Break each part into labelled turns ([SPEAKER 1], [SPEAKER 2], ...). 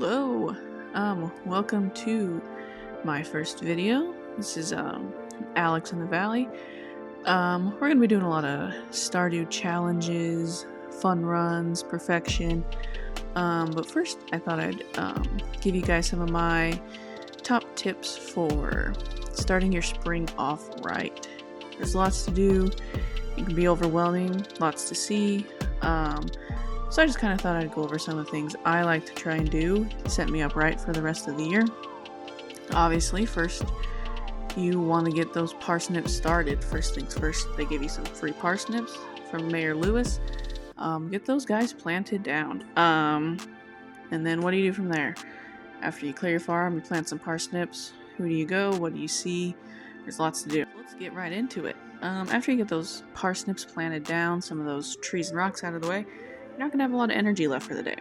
[SPEAKER 1] Hello, welcome to my first video. This is Alex in the Valley. We're gonna be doing a lot of Stardew challenges, fun runs, perfection. But first I thought I'd give you guys some of my top tips for starting your spring off right. There's lots to do. It can be overwhelming, lots to see. So I just kind of thought I'd go over some of the things I like to try and do to set me up right for the rest of the year. Obviously, first you want to get those parsnips started. First things first, they give you some free parsnips from Mayor Lewis. Get those guys planted down. And then what do you do from there? After you clear your farm, you plant some parsnips. Who do you go? What do you see? There's lots to do. Let's get right into it. After you get those parsnips planted down, some of those trees and rocks out of the way, you're not going to have a lot of energy left for the day.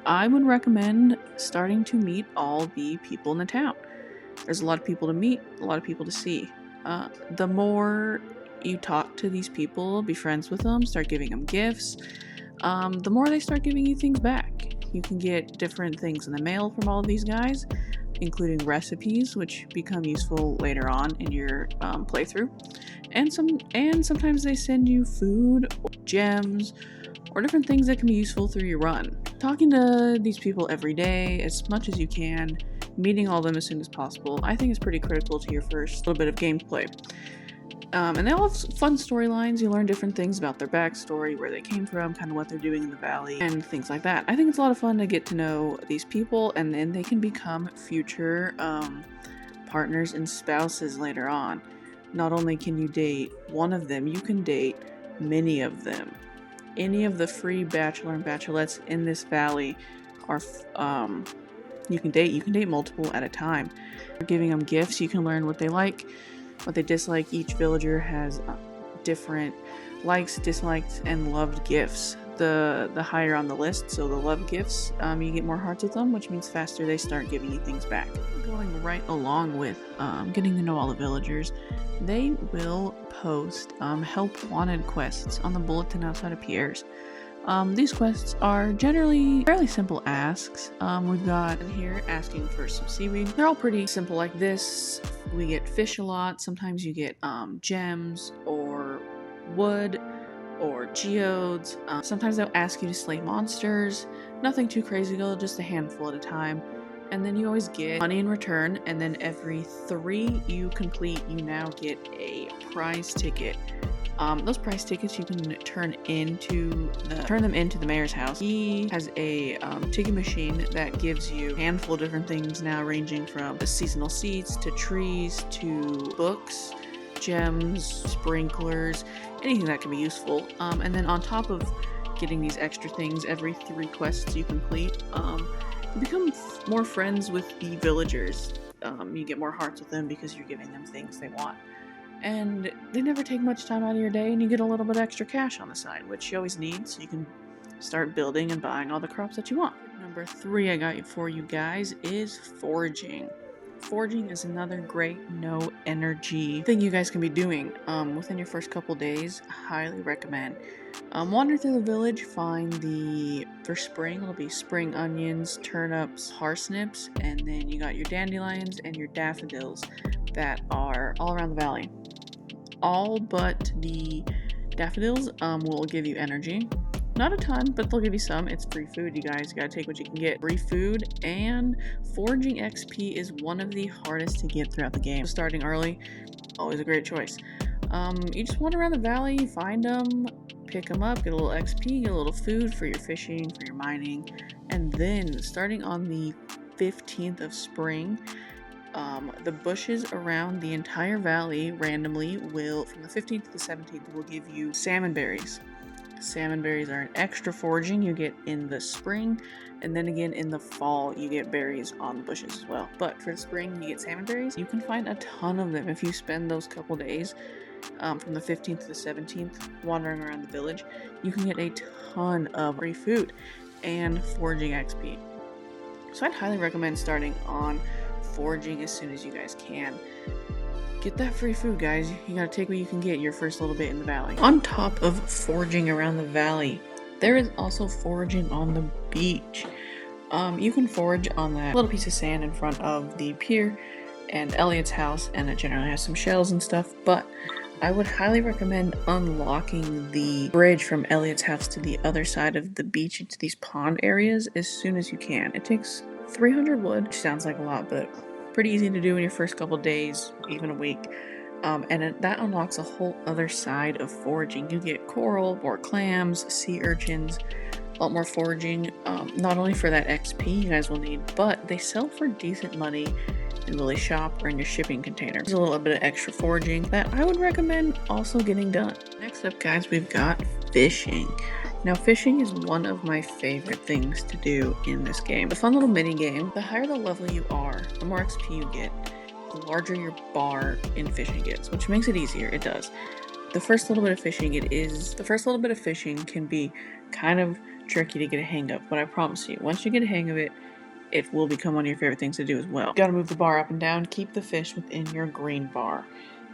[SPEAKER 1] I would recommend starting to meet all the people in the town. There's a lot of people to meet, a lot of people to see. The more you talk to these people, be friends with them, start giving them gifts, the more they start giving you things back. You can get different things in the mail from all of these guys, including recipes, which become useful later on in your playthrough. And sometimes they send you food, or gems, or different things that can be useful through your run. Talking to these people every day, as much as you can, meeting all of them as soon as possible, I think is pretty critical to your first little bit of gameplay. And they all have fun storylines. You learn different things about their backstory, where they came from, kind of what they're doing in the valley, and things like that. I think it's a lot of fun to get to know these people, and then they can become future partners and spouses later on. Not only can you date one of them, you can date many of them. Any of the free bachelor and bachelorettes in this valley are you can date multiple at a time. Giving them gifts, you can learn what they like, what they dislike. Each villager has different likes, dislikes, and loved gifts. The higher on the list, so the love gifts, you get more hearts with them, which means faster they start giving you things back. Going right along with getting to know all the villagers, they will post help wanted quests on the bulletin outside of Pierre's. These quests are generally fairly simple asks. We've got in here asking for some seaweed. They're all pretty simple like this. We get fish a lot. Sometimes you get gems or wood or geodes. Sometimes they'll ask you to slay monsters. Nothing too crazy though, just a handful at a time. And then you always get money in return, and then every 3 you complete, you now get a prize ticket. Those prize tickets you can turn them into the mayor's house. He has a ticket machine that gives you a handful of different things now, ranging from the seasonal seeds to trees to books, gems, sprinklers, anything that can be useful. And then on top of getting these extra things, every 3 quests you complete, you become more friends with the villagers. You get more hearts with them because you're giving them things they want. And they never take much time out of your day, and you get a little bit extra cash on the side, which you always need, so you can start building and buying all the crops that you want. Number 3 I got for you guys is foraging. Foraging is another great no energy thing you guys can be doing within your first couple days. Highly recommend. Wander through the village, find for spring, it'll be spring onions, turnips, parsnips, and then you got your dandelions and your daffodils that are all around the valley. All but the daffodils will give you energy. Not a ton, but they'll give you some. It's free food, you guys. You gotta take what you can get. Free food, and foraging XP is one of the hardest to get throughout the game. Starting early, always a great choice. You just wander around the valley, find them, pick them up, get a little XP, get a little food for your fishing, for your mining, and then starting on the 15th of spring, the bushes around the entire valley randomly will, from the 15th to the 17th, will give you salmon berries. Salmon berries are an extra foraging you get in the spring, and then again in the fall you get berries on the bushes as well. But for the spring you get salmon berries. You can find a ton of them if you spend those couple days from the 15th to the 17th wandering around the village. You can get a ton of free food and foraging XP. So I'd highly recommend starting on foraging as soon as you guys can. Get that free food, guys. You gotta take what you can get your first little bit in the valley. On top of foraging around the valley, there is also foraging on the beach. You can forage on that little piece of sand in front of the pier and Elliot's house, and it generally has some shells and stuff, but I would highly recommend unlocking the bridge from Elliot's house to the other side of the beach into these pond areas as soon as you can. It takes 300 wood, which sounds like a lot, but pretty easy to do in your first couple days, even a week. That unlocks a whole other side of foraging. You get coral, more clams, sea urchins, a lot more foraging, not only for that XP you guys will need, but they sell for decent money in Willie's shop or in your shipping container. There's a little bit of extra foraging that I would recommend also getting done. Next up, guys, we've got fishing. Now, fishing is one of my favorite things to do in this game. The fun little mini game. The higher the level you are, the more XP you get, the larger your bar in fishing gets, which makes it easier. It does. The first little bit of fishing can be kind of tricky to get a hang of, but I promise you, once you get a hang of it, it will become one of your favorite things to do as well. You gotta move the bar up and down, keep the fish within your green bar.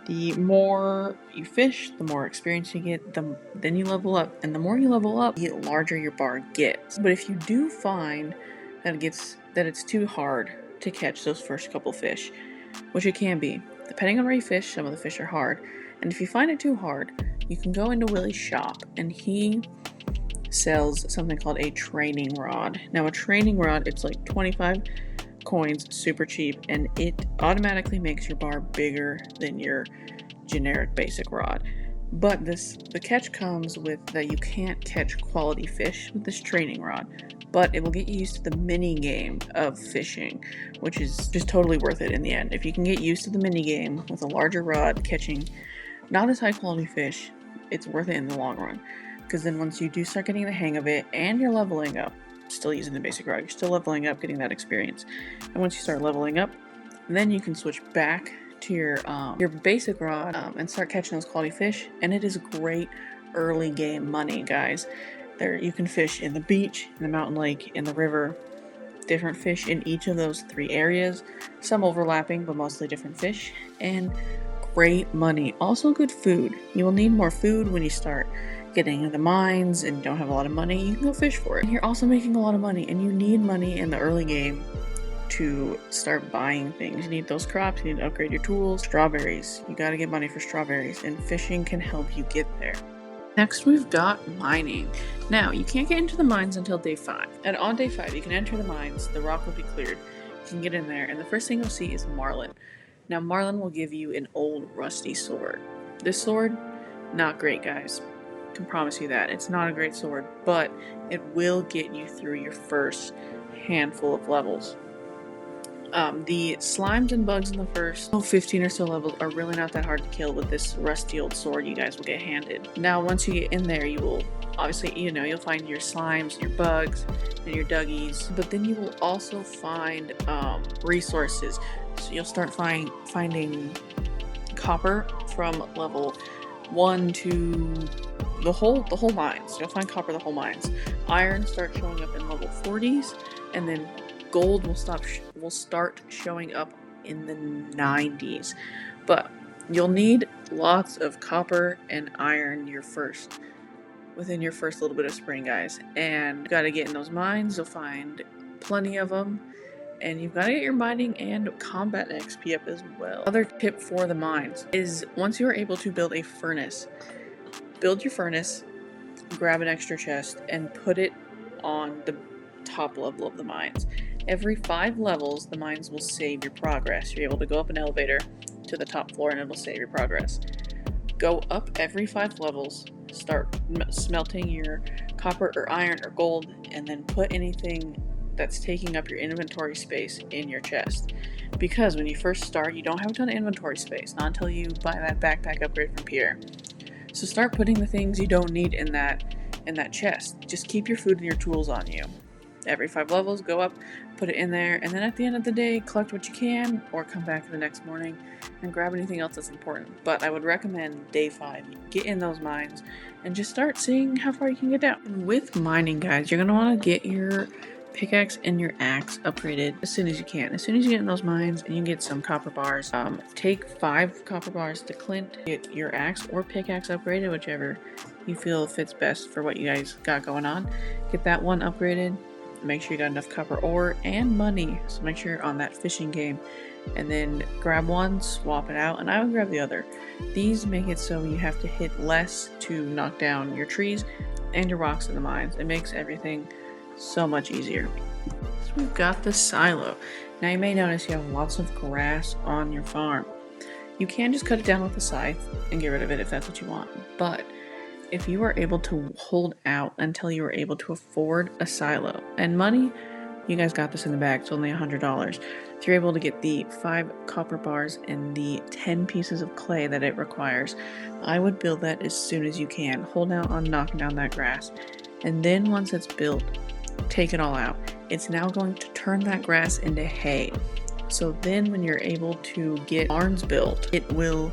[SPEAKER 1] The more you fish, the more experience you get, then you level up, and the more you level up, the larger your bar gets. But if you do find that it's too hard to catch those first couple fish, which it can be, depending on where you fish, some of the fish are hard, and if you find it too hard, you can go into Willie's shop, and he sells something called a training rod. Now, a training rod, it's like 25 coins, super cheap, and it automatically makes your bar bigger than your generic basic rod. But the catch comes with that you can't catch quality fish with this training rod, but it will get you used to the mini game of fishing, which is just totally worth it in the end. If you can get used to the mini game with a larger rod catching not as high quality fish, it's worth it in the long run. Because then once you do start getting the hang of it and you're leveling up, still using the basic rod, you're still leveling up, getting that experience. And once you start leveling up, then you can switch back to your basic rod and start catching those quality fish. And it is great early game money, guys. There you can fish in the beach, in the mountain lake, in the river, different fish in each of those 3 areas, some overlapping, but mostly different fish, and great money. Also good food. You will need more food when you start getting into the mines and don't have a lot of money. You can go fish for it. And you're also making a lot of money, and you need money in the early game to start buying things. You need those crops, you need to upgrade your tools. Strawberries, you gotta get money for strawberries, and fishing can help you get there. Next, we've got mining. Now, you can't get into the mines until day 5. And on day 5, you can enter the mines, the rock will be cleared, you can get in there, and the first thing you'll see is Marlin. Now, Marlin will give you an old rusty sword. This sword, not great, guys. I can promise you that. It's not a great sword, but it will get you through your first handful of levels. The slimes and bugs in the first 15 or so levels are really not that hard to kill with this rusty old sword you guys will get handed. Now, once you get in there, you will obviously, you'll find your slimes, your bugs, and your duggies, but then you will also find resources. So you'll start finding copper from level 1 to the whole mines. You'll find copper the whole mines. Iron starts showing up in level 40s, and then gold will start showing up in the 90s. But you'll need lots of copper and iron within your first little bit of spring, guys. And you gotta get in those mines. You'll find plenty of them. And you've got to get your mining and combat XP up as well. Another tip for the mines is once you are able to build a furnace, build your furnace, grab an extra chest, and put it on the top level of the mines. Every 5 levels, the mines will save your progress. You're able to go up an elevator to the top floor and it will save your progress. Go up every 5 levels, start smelting your copper or iron or gold, and then put anything that's taking up your inventory space in your chest. Because when you first start, you don't have a ton of inventory space, not until you buy that backpack upgrade from Pierre. So start putting the things you don't need in that chest. Just keep your food and your tools on you. Every 5 levels, go up, put it in there, and then at the end of the day, collect what you can, or come back the next morning and grab anything else that's important. But I would recommend day 5, get in those mines, and just start seeing how far you can get down. And with mining, guys, you're going to want to get your pickaxe and your axe upgraded as soon as you can. As soon as you get in those mines and you get some copper bars, take 5 copper bars to Clint, get your axe or pickaxe upgraded, whichever you feel fits best for what you guys got going on. Get that one upgraded, make sure you got enough copper ore and money, so make sure you're on that fishing game. And then grab one, swap it out, and I would grab the other. These make it so you have to hit less to knock down your trees and your rocks in the mines. It makes everything so much easier. So we've got the silo. Now you may notice you have lots of grass on your farm. You can just cut it down with a scythe and get rid of it if that's what you want, but if you are able to hold out until you are able to afford a silo and money, you guys got this in the bag. It's only $100. If you're able to get the 5 copper bars and the 10 pieces of clay that it requires, I would build that as soon as you can. Hold out on knocking down that grass, and then once it's built, take it all out. It's now going to turn that grass into hay. So then when you're able to get barns built, it will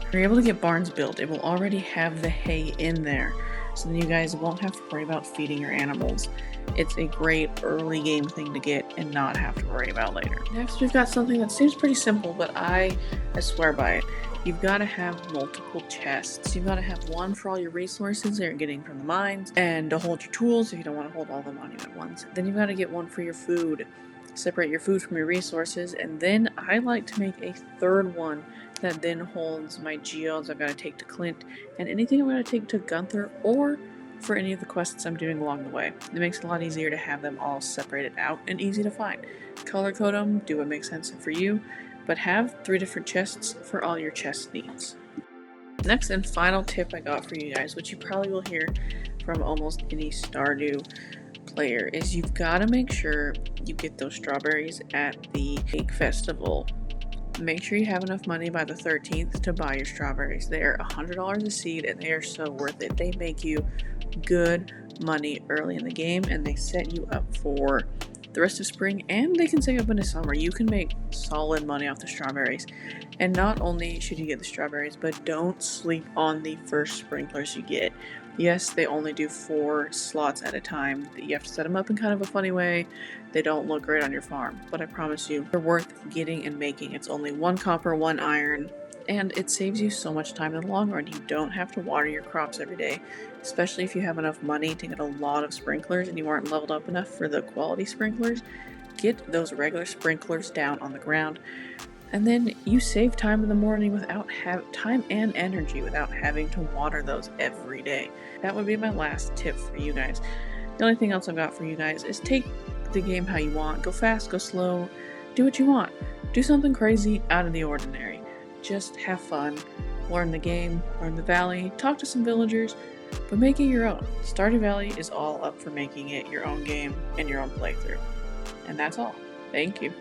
[SPEAKER 1] already have the hay in there. So then you guys won't have to worry about feeding your animals. It's a great early game thing to get and not have to worry about later. Next, we've got something that seems pretty simple, but I swear by it. You've got to have multiple chests. You've got to have one for all your resources that you're getting from the mines, and to hold your tools if you don't want to hold all of them on you at once. Then you've got to get one for your food. Separate your food from your resources, and then I like to make a third one that then holds my geodes I've got to take to Clint, and anything I'm going to take to Gunther, or for any of the quests I'm doing along the way. It makes it a lot easier to have them all separated out and easy to find. Color code them, do what makes sense for you, but have 3 different chests for all your chest needs. Next and final tip I got for you guys, which you probably will hear from almost any Stardew player, is you've got to make sure you get those strawberries at the Cake Festival. Make sure you have enough money by the 13th to buy your strawberries. They are $100 a seed and they are so worth it. They make you good money early in the game and they set you up for the rest of spring, and they can set you up into summer. You can make solid money off the strawberries. And not only should you get the strawberries, but don't sleep on the first sprinklers you get. Yes, they only do 4 slots at a time. You have to set them up in kind of a funny way. They don't look great on your farm, but I promise you, they're worth getting and making. It's only 1 copper, 1 iron, and it saves you so much time in the long run. You don't have to water your crops every day, especially if you have enough money to get a lot of sprinklers and you aren't leveled up enough for the quality sprinklers. Get those regular sprinklers down on the ground, and then you save time in the morning without time and energy without having to water those every day. That would be my last tip for you guys. The only thing else I've got for you guys is take the game how you want. Go fast, go slow, do what you want. Do something crazy out of the ordinary. Just have fun, learn the game, learn the valley, talk to some villagers, but make it your own. Stardew Valley is all up for making it your own game and your own playthrough. And that's all. Thank you.